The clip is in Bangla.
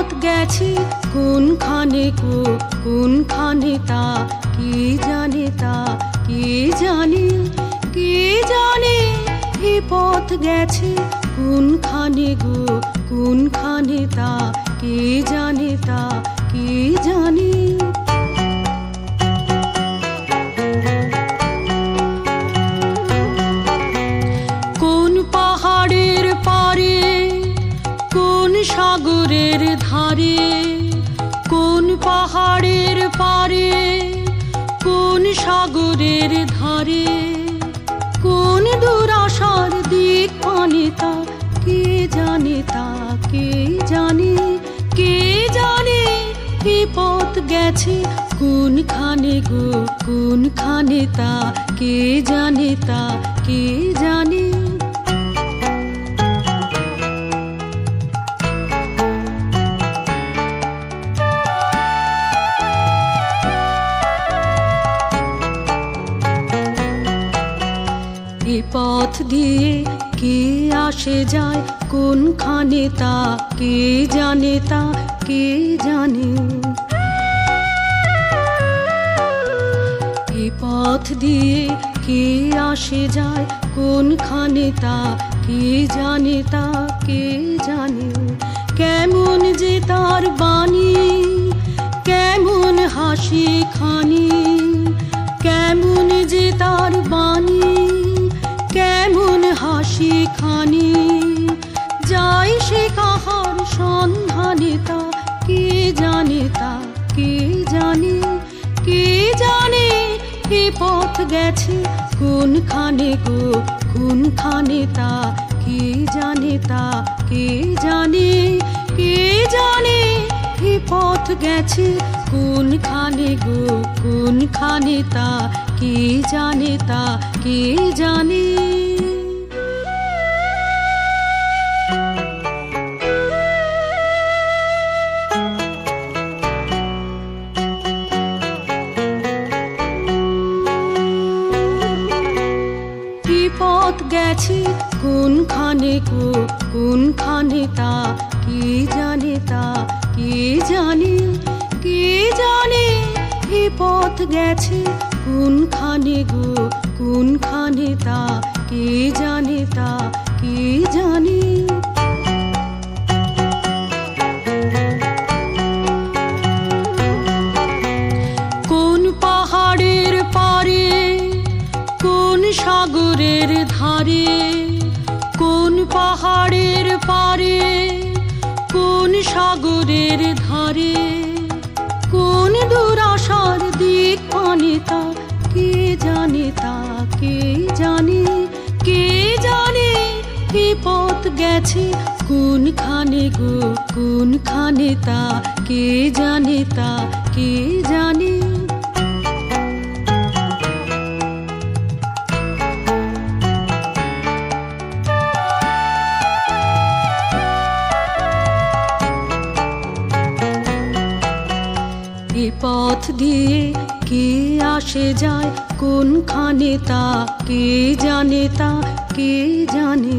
পথ গেছে কোনখানে গো কোনখানে তা কে জানে তা কে জানে কে জানে এ পথ গেছে কোনখানে গো কোনখানে তা কে জানে তা কে জানে কোন পাহাড়ের পারে কোন সাগরের ধারে কোন পাহাড়ের পারে কোন সাগরের ধারে কোন দুরাশার দিক পানে তা কে জানে তা কে জানে কে জানে এ পথ গেছে কোনখানে গো কোনখানে তা কে জানে তা কে জানে এ পথ দিয়ে কে আসে যায় কোনখানে তা কে জানে তা কে জানে এ পথ দিয়ে কে আসে যায় কোনখানে তা কে জানে তা কে জানে কেমন যে তার বাণী কেমন হাসি খানি কেমন যে তার বাণী কেমন হাসি খানি যাই সে কাহার সন্ধানে তা কে জানে তা কে জানে কে জানে এ পথ গেছে কোনখানে গো কোনখানে তা কে জানে তা কে জানে কে জানে এ পথ গেছে কোনখানে গো কোনখানে তা কে জানে তা কে জানে পথ গেছে কোনখানে গো কোনখানে তা কে জানে তা কে জানে কে জানে এ পথ গেছে কোনখানে গো কোনখানে তা কে জানে তা কে জানে কোন পাহাড়ের পারে কোন সাগরের ধারে কোন পাহাড়ের পারে কোন সাগরের ধারে কোন দুরাশার দিক পানে তা কে জানে তা কে জানে কে জানে এ পথ গেছে কোনখানে গো কোনখানে তা কে জানে তা কে জানে এ পথ দিয়ে কে আসে যায় কোনখানে তা কে জানে তা কে জানে